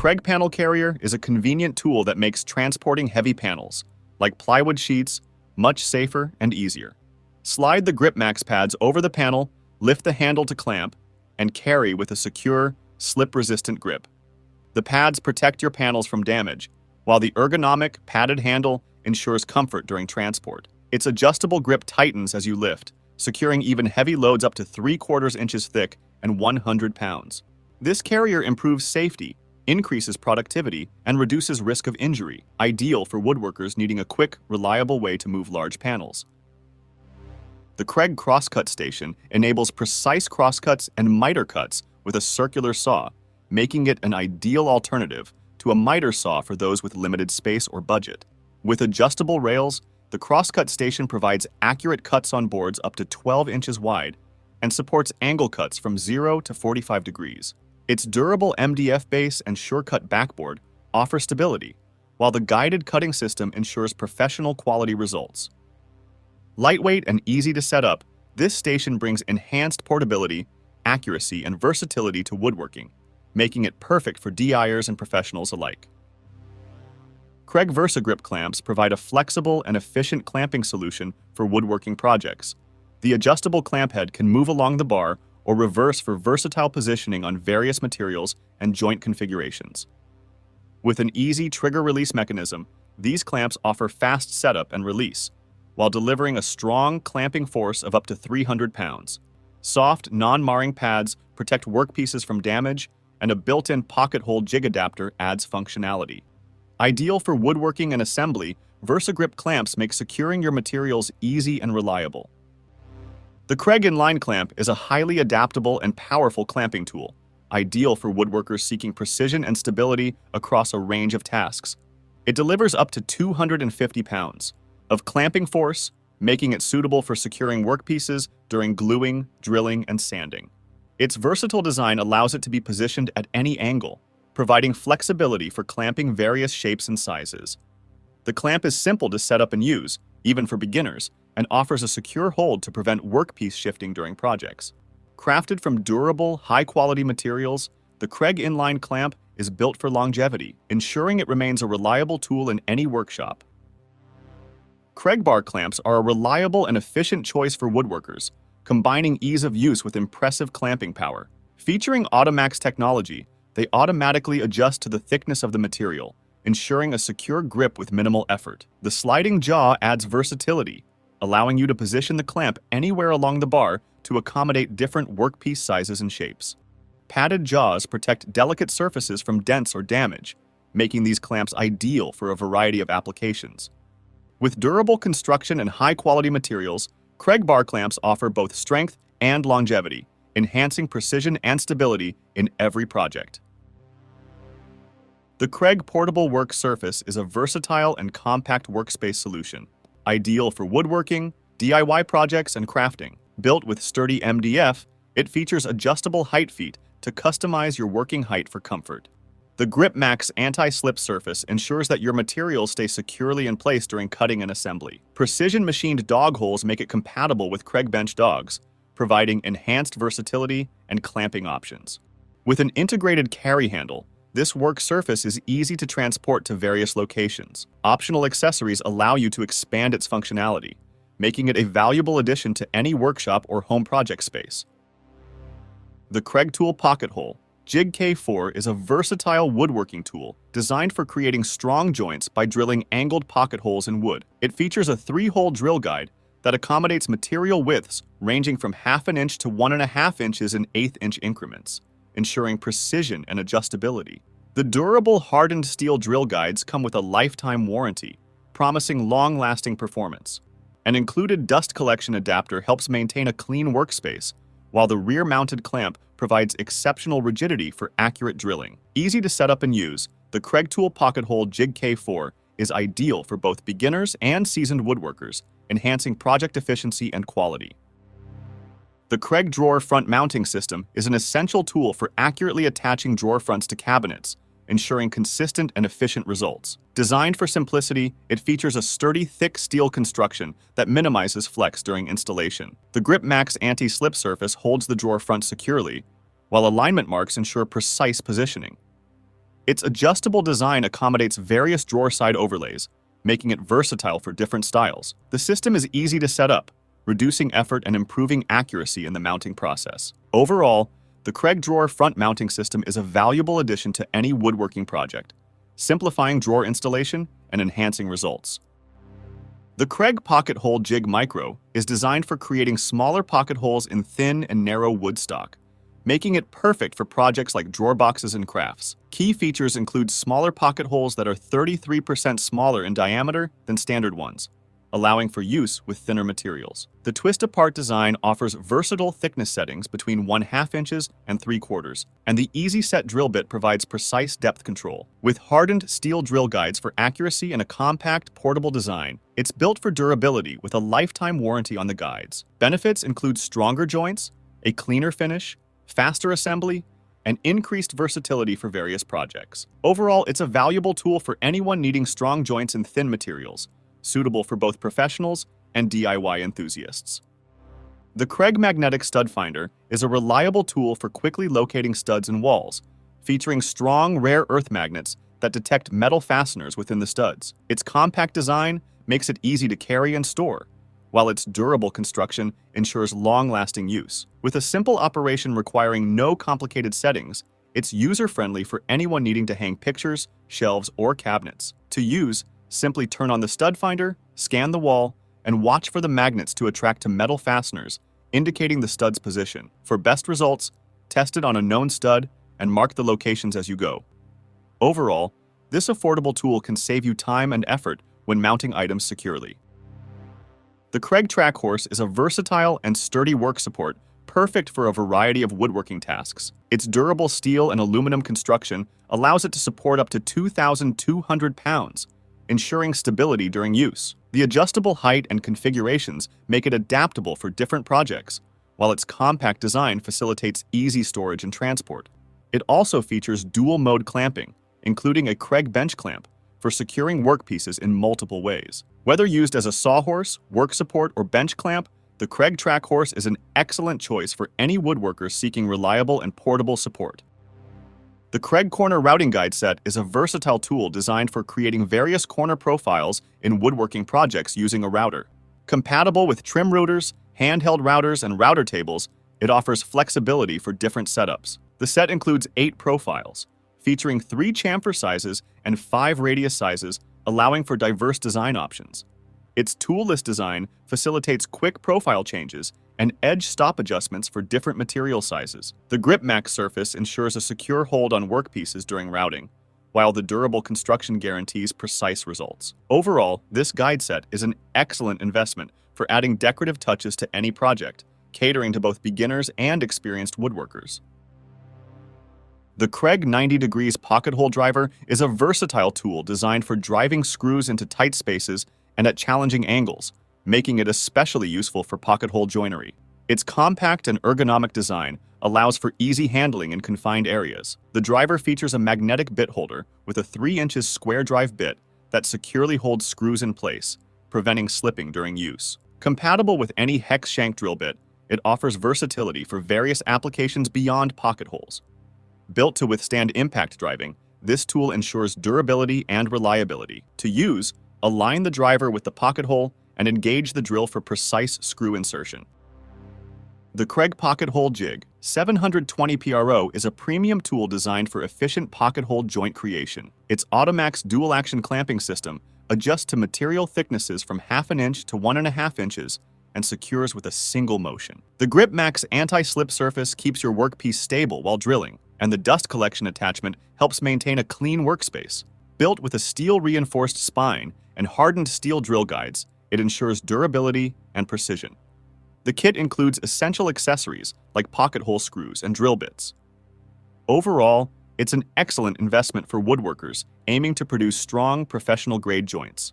Kreg Panel Carrier is a convenient tool that makes transporting heavy panels, like plywood sheets, much safer and easier. Slide the Grip Max pads over the panel, lift the handle to clamp, and carry with a secure, slip-resistant grip. The pads protect your panels from damage, while the ergonomic, padded handle ensures comfort during transport. Its adjustable grip tightens as you lift, securing even heavy loads up to 3/4 inches thick and 100 pounds. This carrier improves safety, increases productivity, and reduces risk of injury, ideal for woodworkers needing a quick, reliable way to move large panels. The Kreg Crosscut Station enables precise crosscuts and miter cuts with a circular saw, making it an ideal alternative to a miter saw for those with limited space or budget. With adjustable rails, the Crosscut Station provides accurate cuts on boards up to 12 inches wide and supports angle cuts from 0 to 45 degrees. Its durable MDF base and SureCut backboard offer stability, while the guided cutting system ensures professional quality results. Lightweight and easy to set up, this station brings enhanced portability, accuracy, and versatility to woodworking, making it perfect for DIYers and professionals alike. Kreg VersaGrip clamps provide a flexible and efficient clamping solution for woodworking projects. The adjustable clamp head can move along the bar or reverse for versatile positioning on various materials and joint configurations. With an easy trigger release mechanism, these clamps offer fast setup and release, while delivering a strong clamping force of up to 300 pounds. Soft, non-marring pads protect workpieces from damage, and a built-in pocket hole jig adapter adds functionality. Ideal for woodworking and assembly, VersaGrip clamps make securing your materials easy and reliable. The Kreg Inline clamp is a highly adaptable and powerful clamping tool, ideal for woodworkers seeking precision and stability across a range of tasks. It delivers up to 250 pounds of clamping force, making it suitable for securing workpieces during gluing, drilling, and sanding. Its versatile design allows it to be positioned at any angle, providing flexibility for clamping various shapes and sizes. The clamp is simple to set up and use, even for beginners, and offers a secure hold to prevent workpiece shifting during projects. Crafted from durable, high-quality materials, the Kreg Inline clamp is built for longevity, ensuring it remains a reliable tool in any workshop. Kreg Bar Clamps are a reliable and efficient choice for woodworkers, combining ease of use with impressive clamping power. Featuring Automax technology, they automatically adjust to the thickness of the material, ensuring a secure grip with minimal effort. The sliding jaw adds versatility, allowing you to position the clamp anywhere along the bar to accommodate different workpiece sizes and shapes. Padded jaws protect delicate surfaces from dents or damage, making these clamps ideal for a variety of applications. With durable construction and high-quality materials, Kreg Bar Clamps offer both strength and longevity, enhancing precision and stability in every project. The Kreg Portable Work Surface is a versatile and compact workspace solution, ideal for woodworking, DIY projects, and crafting. Built with sturdy MDF, it features adjustable height feet to customize your working height for comfort. The Grip Max anti-slip surface ensures that your materials stay securely in place during cutting and assembly. Precision-machined dog holes make it compatible with Kreg bench dogs, providing enhanced versatility and clamping options. With an integrated carry handle, this work surface is easy to transport to various locations. Optional accessories allow you to expand its functionality, making it a valuable addition to any workshop or home project space. The Kreg Tool Pocket Hole Jig K4 is a versatile woodworking tool designed for creating strong joints by drilling angled pocket holes in wood. It features a 3-hole drill guide that accommodates material widths ranging from 1/2 inch to 1.5 inches in 1/8 inch increments, ensuring precision and adjustability. The durable hardened steel drill guides come with a lifetime warranty, promising long-lasting performance. An included dust collection adapter helps maintain a clean workspace, while the rear-mounted clamp provides exceptional rigidity for accurate drilling. Easy to set up and use, the Kreg Tool Pocket Hole Jig K4 is ideal for both beginners and seasoned woodworkers, enhancing project efficiency and quality. The Kreg Drawer Front Mounting System is an essential tool for accurately attaching drawer fronts to cabinets, ensuring consistent and efficient results. Designed for simplicity, it features a sturdy, thick steel construction that minimizes flex during installation. The Grip Max anti-slip surface holds the drawer front securely, while alignment marks ensure precise positioning. Its adjustable design accommodates various drawer side overlays, making it versatile for different styles. The system is easy to set up, reducing effort and improving accuracy in the mounting process. Overall, the Kreg drawer front mounting system is a valuable addition to any woodworking project, simplifying drawer installation and enhancing results. The Kreg Pocket Hole Jig Micro is designed for creating smaller pocket holes in thin and narrow wood stock, making it perfect for projects like drawer boxes and crafts. Key features include smaller pocket holes that are 33% smaller in diameter than standard ones, allowing for use with thinner materials. The twist-apart design offers versatile thickness settings between 1/2 inches and 3/4, and the Easy Set drill bit provides precise depth control. With hardened steel drill guides for accuracy and a compact, portable design, it's built for durability with a lifetime warranty on the guides. Benefits include stronger joints, a cleaner finish, faster assembly, and increased versatility for various projects. Overall, it's a valuable tool for anyone needing strong joints and thin materials, suitable for both professionals and DIY enthusiasts. The Kreg Magnetic Stud Finder is a reliable tool for quickly locating studs in walls, featuring strong, rare earth magnets that detect metal fasteners within the studs. Its compact design makes it easy to carry and store, while its durable construction ensures long-lasting use. With a simple operation requiring no complicated settings, it's user-friendly for anyone needing to hang pictures, shelves, or cabinets. To use, simply turn on the stud finder, scan the wall, and watch for the magnets to attract to metal fasteners, indicating the stud's position. For best results, test it on a known stud and mark the locations as you go. Overall, this affordable tool can save you time and effort when mounting items securely. The Kreg Trackhorse is a versatile and sturdy work support perfect for a variety of woodworking tasks. Its durable steel and aluminum construction allows it to support up to 2,200 pounds, ensuring stability during use. The adjustable height and configurations make it adaptable for different projects, while its compact design facilitates easy storage and transport. It also features dual-mode clamping, including a Kreg bench clamp, for securing workpieces in multiple ways. Whether used as a sawhorse, work support, or bench clamp, the Kreg Trackhorse is an excellent choice for any woodworker seeking reliable and portable support. The Kreg Corner Routing Guide Set is a versatile tool designed for creating various corner profiles in woodworking projects using a router. Compatible with trim routers, handheld routers, and router tables, it offers flexibility for different setups. The set includes 8 profiles, featuring 3 chamfer sizes and 5 radius sizes, allowing for diverse design options. Its toolless design facilitates quick profile changes and edge stop adjustments for different material sizes. The Grip Max surface ensures a secure hold on workpieces during routing, while the durable construction guarantees precise results. Overall, this guide set is an excellent investment for adding decorative touches to any project, catering to both beginners and experienced woodworkers. The Kreg 90 Degrees Pocket Hole Driver is a versatile tool designed for driving screws into tight spaces and at challenging angles, making it especially useful for pocket hole joinery. Its compact and ergonomic design allows for easy handling in confined areas. The driver features a magnetic bit holder with a 3" square drive bit that securely holds screws in place, preventing slipping during use. Compatible with any hex shank drill bit, it offers versatility for various applications beyond pocket holes. Built to withstand impact driving, this tool ensures durability and reliability. To use, align the driver with the pocket hole and engage the drill for precise screw insertion. The Kreg Pocket Hole Jig 720 PRO is a premium tool designed for efficient pocket hole joint creation. Its Automax dual-action clamping system adjusts to material thicknesses from 1/2 inch to 1.5 inches and secures with a single motion. The Grip Max anti-slip surface keeps your workpiece stable while drilling, and the dust collection attachment helps maintain a clean workspace. Built with a steel-reinforced spine and hardened steel drill guides, it ensures durability and precision. The kit includes essential accessories like pocket hole screws and drill bits. Overall, it's an excellent investment for woodworkers aiming to produce strong, professional-grade joints.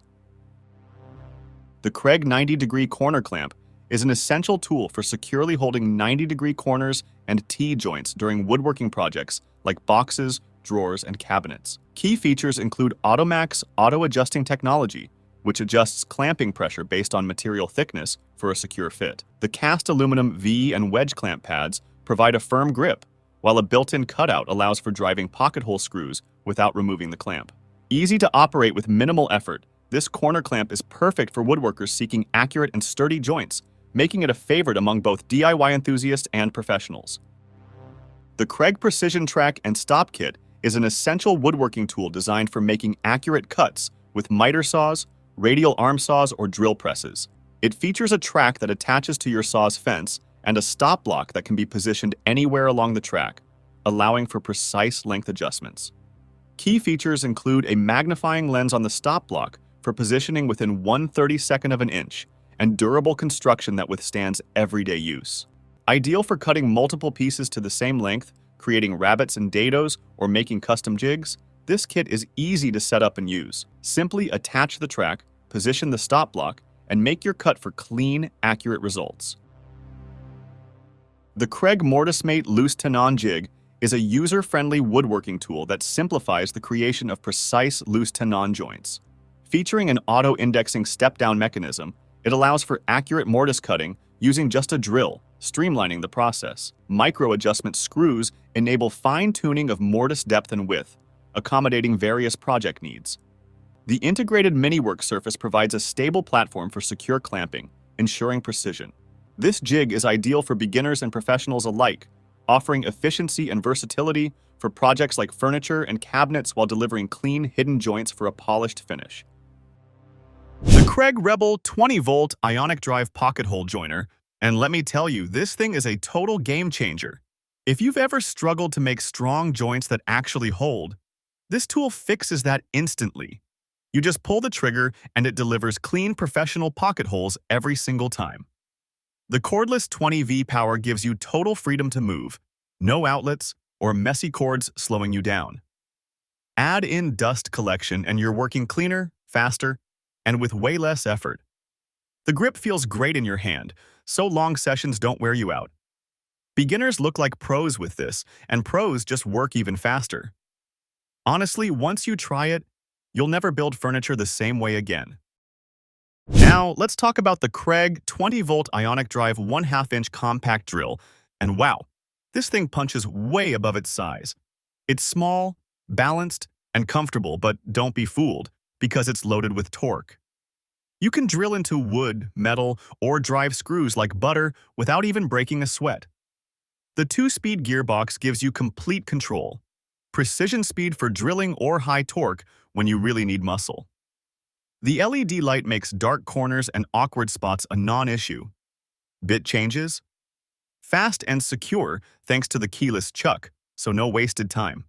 The Kreg 90 Degree Corner Clamp is an essential tool for securely holding 90-degree corners and T-joints during woodworking projects like boxes, drawers, and cabinets. Key features include Automax auto-adjusting technology, which adjusts clamping pressure based on material thickness for a secure fit. The cast aluminum V and wedge clamp pads provide a firm grip, while a built-in cutout allows for driving pocket hole screws without removing the clamp. Easy to operate with minimal effort, this corner clamp is perfect for woodworkers seeking accurate and sturdy joints, making it a favorite among both DIY enthusiasts and professionals. The Kreg Precision Track and Stop Kit is an essential woodworking tool designed for making accurate cuts with miter saws, radial arm saws, or drill presses. It features a track that attaches to your saw's fence and a stop block that can be positioned anywhere along the track, allowing for precise length adjustments. Key features include a magnifying lens on the stop block for positioning within 1/32 of an inch and durable construction that withstands everyday use. Ideal for cutting multiple pieces to the same length, creating rabbets and dados, or making custom jigs, this kit is easy to set up and use. Simply attach the track, position the stop block, and make your cut for clean, accurate results. The Kreg Mortisemate Loose Tenon Jig is a user-friendly woodworking tool that simplifies the creation of precise loose tenon joints. Featuring an auto-indexing step-down mechanism, it allows for accurate mortise cutting using just a drill, streamlining the process. Micro-adjustment screws enable fine-tuning of mortise depth and width, accommodating various project needs. The integrated mini-work surface provides a stable platform for secure clamping, ensuring precision. This jig is ideal for beginners and professionals alike, offering efficiency and versatility for projects like furniture and cabinets while delivering clean, hidden joints for a polished finish. The Kreg Rebel 20-volt ionic drive pocket hole joiner, and let me tell you, this thing is a total game changer. If you've ever struggled to make strong joints that actually hold, this tool fixes that instantly. You just pull the trigger and it delivers clean professional pocket holes every single time. The Cordless 20V power gives you total freedom to move, no outlets or messy cords slowing you down. Add in dust collection and you're working cleaner, faster, and with way less effort. The grip feels great in your hand, so long sessions don't wear you out. Beginners look like pros with this, and pros just work even faster. Honestly, once you try it, you'll never build furniture the same way again. Now, let's talk about the Kreg 20-volt ionic drive 1/2-inch compact drill, and wow, this thing punches way above its size. It's small, balanced, and comfortable, but don't be fooled, because it's loaded with torque. You can drill into wood, metal, or drive screws like butter without even breaking a sweat. The 2-speed gearbox gives you complete control, precision speed for drilling or high torque when you really need muscle. The LED light makes dark corners and awkward spots a non-issue. Bit changes? Fast and secure thanks to the keyless chuck, so no wasted time.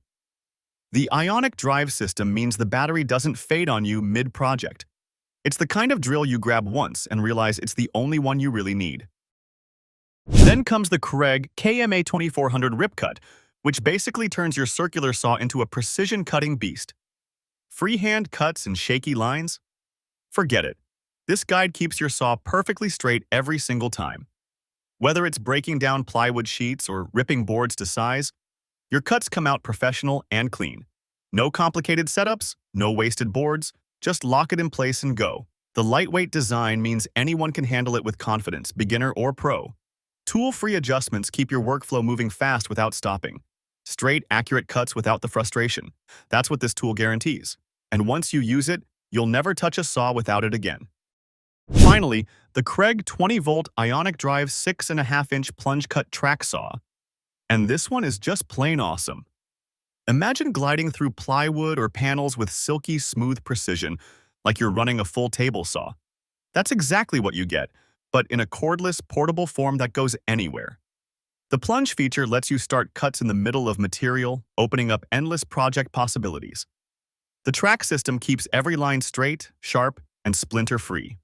The ionic drive system means the battery doesn't fade on you mid-project. It's the kind of drill you grab once and realize it's the only one you really need. Then comes the Kreg KMA 2400 Rip Cut, which basically turns your circular saw into a precision cutting beast. Freehand cuts and shaky lines? Forget it. This guide keeps your saw perfectly straight every single time. Whether it's breaking down plywood sheets or ripping boards to size, your cuts come out professional and clean. No complicated setups, no wasted boards, just lock it in place and go. The lightweight design means anyone can handle it with confidence, beginner or pro. Tool-free adjustments keep your workflow moving fast without stopping. Straight, accurate cuts without the frustration. That's what this tool guarantees. And once you use it, you'll never touch a saw without it again. Finally, the Kreg 20-volt ionic drive 6.5-inch plunge cut track saw. And this one is just plain awesome. Imagine gliding through plywood or panels with silky, smooth precision, like you're running a full table saw. That's exactly what you get, but in a cordless, portable form that goes anywhere. The Plunge feature lets you start cuts in the middle of material, opening up endless project possibilities. The track system keeps every line straight, sharp, and splinter-free.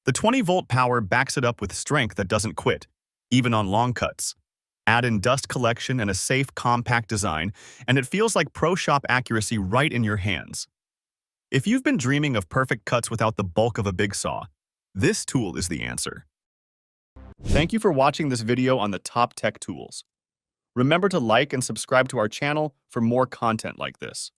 The 20-volt power backs it up with strength that doesn't quit, even on long cuts. Add in dust collection and a safe, compact design, and it feels like pro shop accuracy right in your hands. If you've been dreaming of perfect cuts without the bulk of a big saw, this tool is the answer. Thank you for watching this video on the top tech tools. Remember to like and subscribe to our channel for more content like this.